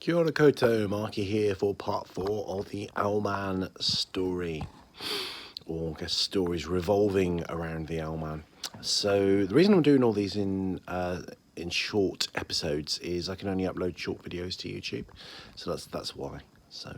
Kia ora koutou, Markie here for part 4 of the OwlMan story, or I guess stories revolving around the OwlMan. So the reason I'm doing all these in short episodes is I can only upload short videos to YouTube, so that's why. So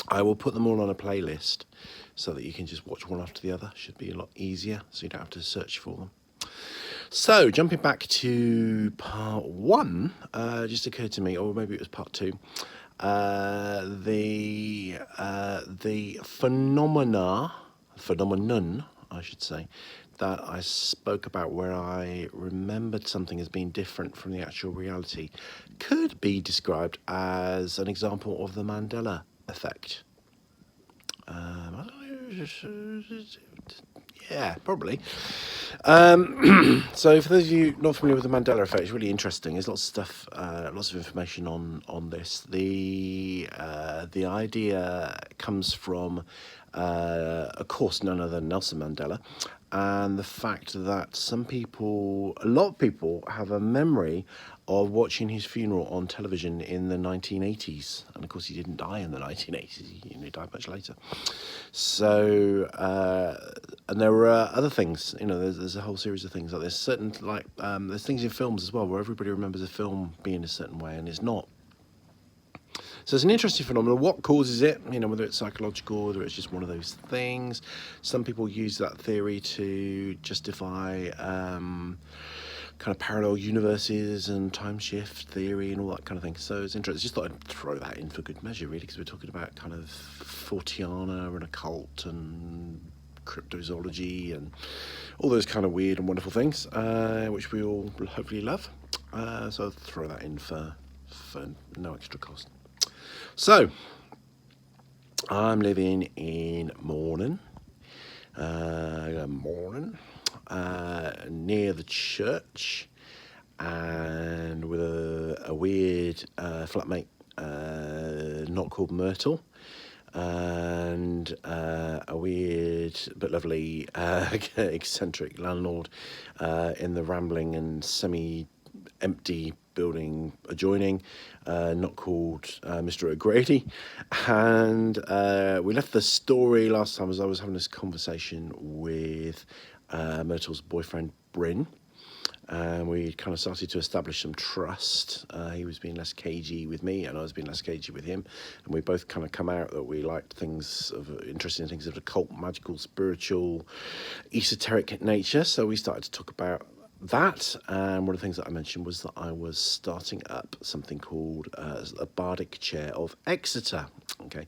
I will put them all on a playlist so that you can just watch one after the other. Should be a lot easier, so you don't have to search for them. So, jumping back to part 1, just occurred to me, or maybe it was part 2, the phenomenon, I should say, that I spoke about, where I remembered something as being different from the actual reality, could be described as an example of the Mandela effect. Yeah, probably. So for those of you not familiar with the Mandela effect, it's really interesting. There's lots of stuff, lots of information on this. The idea comes from, of course, none other than Nelson Mandela, and the fact that a lot of people have a memory of watching his funeral on television in the 1980s. And of course, he didn't die in the 1980s, he died much later. So, and there were other things, there's a whole series of things like this. Certain, there's things in films as well where everybody remembers a film being a certain way and it's not. So it's an interesting phenomenon. What causes it? Whether it's psychological, whether it's just one of those things. Some people use that theory to justify kind of parallel universes and time shift theory and all that kind of thing. So it's interesting. Just thought I'd throw that in for good measure, really, because we're talking about kind of Forteana and occult and cryptozoology and all those kind of weird and wonderful things, which we all hopefully love. So I'll throw that in for no extra cost. So, I'm living in Morning, near the church, and with a weird flatmate, not called Myrtle, and a weird but lovely eccentric landlord in the rambling and semi-empty building adjoining, not called Mr. O'Grady. And we left the story last time as I was having this conversation with Myrtle's boyfriend Bryn, and we kind of started to establish some trust. He was being less cagey with me and I was being less cagey with him, and we both kind of come out that we liked things of interesting things of occult, magical, spiritual, esoteric nature. So we started to talk about that, and one of the things that I mentioned was that I was starting up something called a Bardic Chair of Exeter. Okay,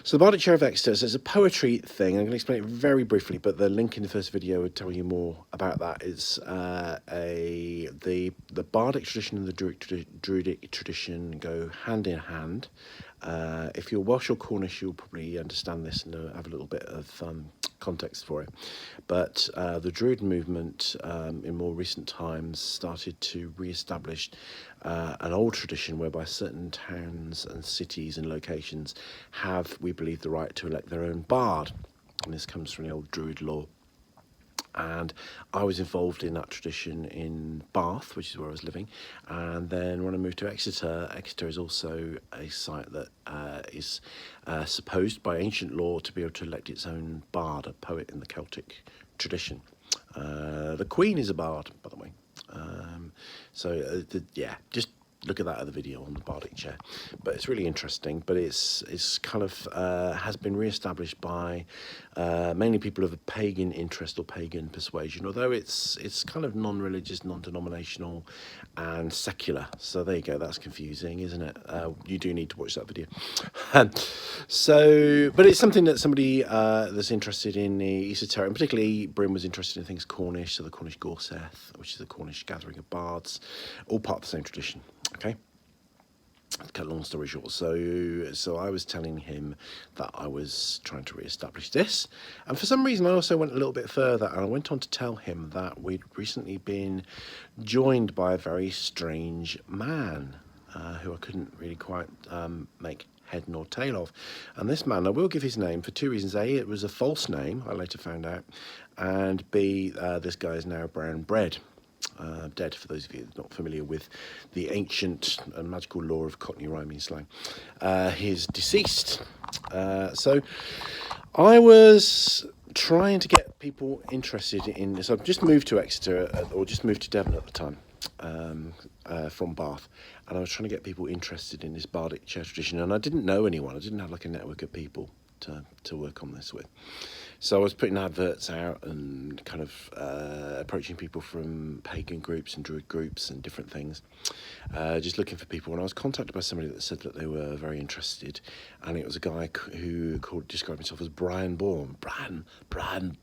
so the Bardic Chair of Exeter is a poetry thing. I'm going to explain it very briefly, but the link in the first video would tell you more about that. It's the Bardic tradition and the Druidic tradition go hand in hand. If you're Welsh or Cornish, you'll probably understand this and have a little bit of context for it. But the Druid movement in more recent times started to re-establish an old tradition whereby certain towns and cities and locations have, we believe, the right to elect their own bard. And this comes from the old Druid law. And I was involved in that tradition in Bath, which is where I was living. And then when I moved to Exeter, Exeter is also a site that is supposed by ancient law to be able to elect its own bard, a poet in the Celtic tradition. The Queen is a bard, by the way. Just look at that other video on the Bardic Chair. But it's really interesting, but it's kind of has been re-established by mainly people of a pagan interest or pagan persuasion, although it's kind of non-religious, non-denominational and secular. So there you go, that's confusing, isn't it? You do need to watch that video. But it's something that somebody that's interested in the esoteric, and particularly Bryn was interested in things Cornish, so the Cornish Gorseth, which is the Cornish gathering of bards, all part of the same tradition. Okay, cut a long story short, so I was telling him that I was trying to re-establish this, and for some reason I also went a little bit further, and I went on to tell him that we'd recently been joined by a very strange man who I couldn't really quite make head nor tail of. And this man, I will give his name for two reasons. A, it was a false name, I later found out, and B, this guy is now brown bread. dead, for those of you not familiar with the ancient and magical lore of Cockney rhyming slang. He's deceased. So I was trying to get people interested in this. I've just moved to Exeter, or just moved to Devon at the time, from Bath, and I was trying to get people interested in this bardic chair tradition, and I didn't know anyone. I didn't have like a network of people to work on this with. So I was putting adverts out and kind of approaching people from pagan groups and druid groups and different things, just looking for people. And I was contacted by somebody that said that they were very interested, and it was a guy who described himself as Brian Bourne. Brian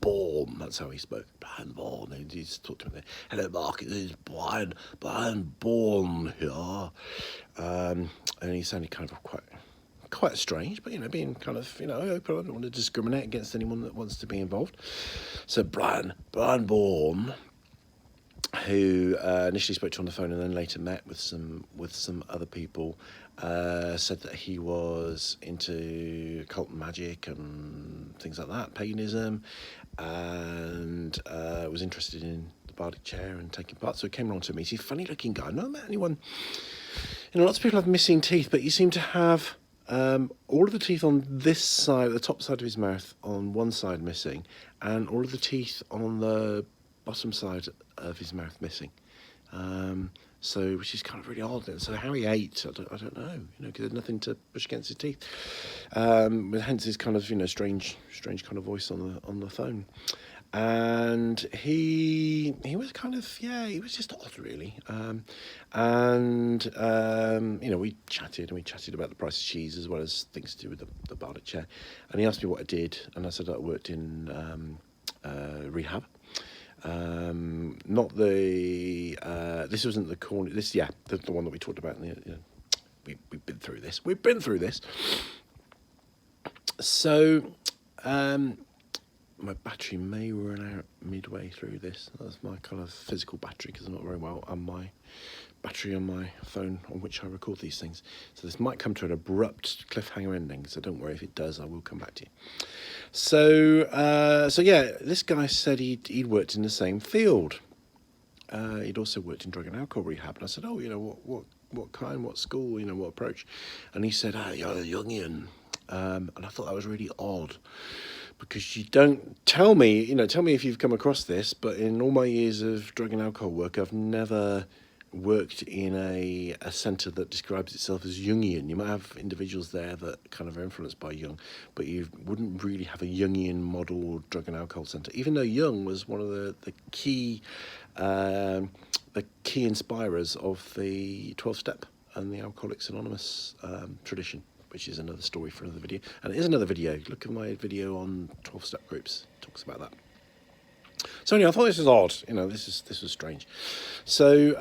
Bourne, that's how he spoke. Brian Bourne. And he just talked to me. Hello, Markie, this is Brian Bourne here. And he sounded kind of quite strange, but being kind of open. I don't want to discriminate against anyone that wants to be involved. So Brian Bourne, who initially spoke to on the phone and then later met with some other people, said that he was into occult magic and things like that, paganism, and was interested in the bardic chair and taking part. So he came along to me. He's a funny looking guy. I've not met anyone. Lots of people have missing teeth, but you seem to have all of the teeth on this side, the top side of his mouth, on one side missing, and all of the teeth on the bottom side of his mouth missing. So, which is kind of really odd. So how he ate, I don't know, because there's nothing to push against his teeth. Hence his kind of, strange kind of voice on the phone. And he was kind of, he was just odd, really. We chatted about the price of cheese as well as things to do with the bardic chair. And he asked me what I did, and I said that I worked in rehab. Not the this wasn't the corner. The one that we talked about. We've been through this. We've been through this. So. My battery may run out midway through this. That's my kind of physical battery, because I'm not very well on my battery on my phone on which I record these things. So this might come to an abrupt cliffhanger ending, so don't worry if it does, I will come back to you. So this guy said he'd worked in the same field. He'd also worked in drug and alcohol rehab, and I said, what kind, what school, what approach? And he said, you're a Jungian. And I thought that was really odd, because you don't tell me if you've come across this, but in all my years of drug and alcohol work, I've never worked in a centre that describes itself as Jungian. You might have individuals there that kind of are influenced by Jung, but you wouldn't really have a Jungian model drug and alcohol centre, even though Jung was one of the key inspirers of the 12-step and the Alcoholics Anonymous tradition, which is another story for another video. And it is another video. Look at my video on 12-step groups. It talks about that. So anyway, I thought this was odd. This was strange. So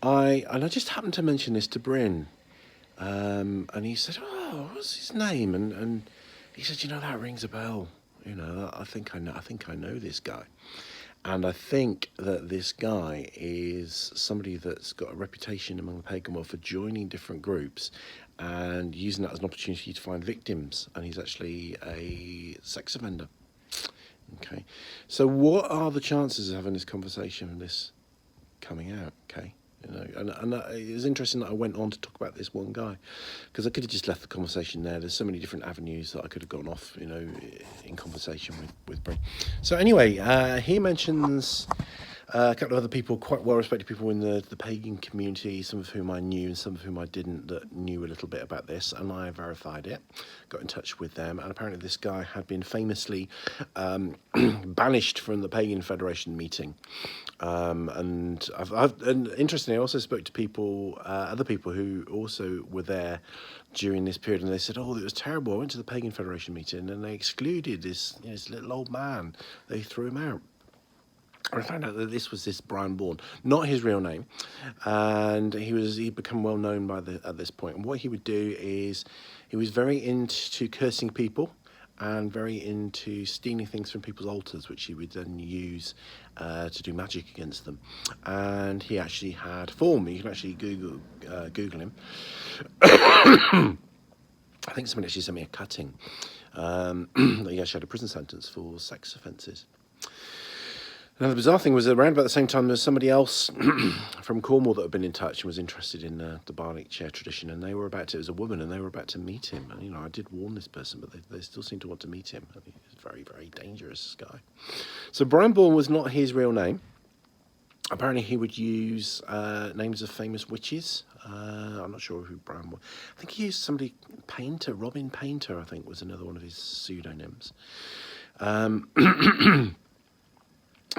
I just happened to mention this to Bryn, and he said, what's his name? And he said, that rings a bell. I think I know this guy. And I think that this guy is somebody that's got a reputation among the pagan world for joining different groups and using that as an opportunity to find victims. And he's actually a sex offender. Okay. So what are the chances of having this conversation and this coming out? Okay. And it was interesting that I went on to talk about this one guy, because I could have just left the conversation there. There's so many different avenues that I could have gone off, in conversation with Bryn. So anyway, he mentions a couple of other people, quite well-respected people in the pagan community, some of whom I knew and some of whom I didn't, that knew a little bit about this, and I verified it, got in touch with them, and apparently this guy had been famously banished from the Pagan Federation meeting. And interestingly, I also spoke to people, other people who also were there during this period, and they said, it was terrible. I went to the Pagan Federation meeting and they excluded this little old man. They threw him out. I found out that this was this Brian Bourne, not his real name, and he'd become well known at this point. And what he would do is he was very into cursing people and very into stealing things from people's altars, which he would then use to do magic against them. And he actually had form. You can actually Google him. I think somebody actually sent me a cutting. He actually had a prison sentence for sex offences. Now, the bizarre thing was around about the same time there was somebody else from Cornwall that had been in touch and was interested in the Bardic chair tradition, and they were about to, it was a woman, and they were about to meet him. And, you know, I did warn this person, but they still seem to want to meet him. I mean, he's a very, very dangerous guy. So Brian Bourne was not his real name. Apparently he would use names of famous witches. I'm not sure who Brian was. I think he used somebody, Painter, Robin Painter, I think, was another one of his pseudonyms.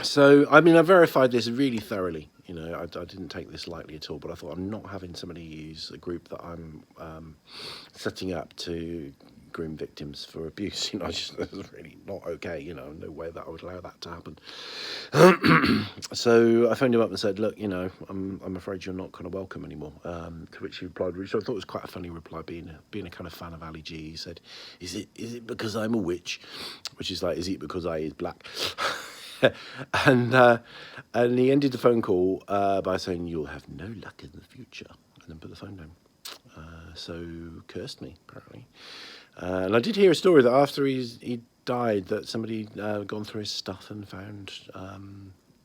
So, I mean, I verified this really thoroughly. You know, I didn't take this lightly at all, but I thought I'm not having somebody use a group that I'm setting up to groom victims for abuse. You know, that's really not okay. You know, no way that I would allow that to happen. So I phoned him up and said, look, you know, I'm afraid you're not kind of welcome anymore. To which he replied, which I thought was quite a funny reply, being a kind of fan of Ali G. He said, is it because I'm a witch? Which is like, is it because I is black? And he ended the phone call by saying, you'll have no luck in the future, and then put the phone down. So cursed me, apparently. And I did hear a story that after he died, that somebody gone through his stuff and found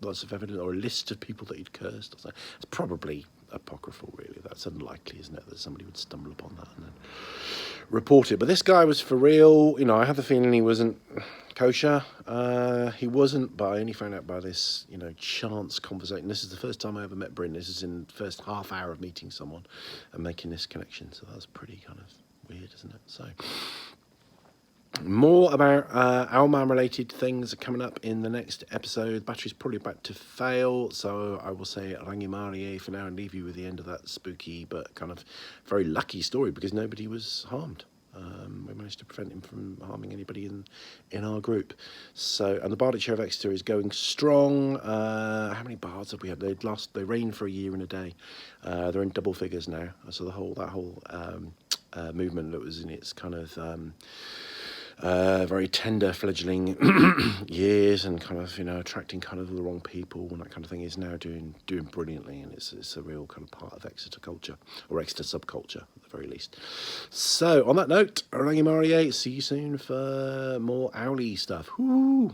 lots of evidence, or a list of people that he'd cursed. It's probably apocryphal, really. That's unlikely, isn't it, that somebody would stumble upon that and then report it. But this guy was for real. You know, I have the feeling he wasn't kosher. He wasn't, but I only found out by this, you know, chance conversation. This is the first time I ever met Bryn. This is in the first half hour of meeting someone and making this connection. So that's pretty kind of weird, isn't it? So more about OwlMan related things are coming up in the next episode. Battery's probably about to fail, so I will say Rangimarie for now and leave you with the end of that spooky but kind of very lucky story, because nobody was harmed. We managed to prevent him from harming anybody in our group. So, and the Bardic Chair of Exeter is going strong. How many bards have we had? They reigned for a year and a day. They're in double figures now. So that whole movement that was in its kind of very tender fledgling years, and kind of, you know, attracting kind of the wrong people and that kind of thing, is now doing brilliantly, and it's a real kind of part of Exeter culture, or Exeter subculture at the very least. So on that note, Rangimarie, see you soon for more Owly stuff. Woo!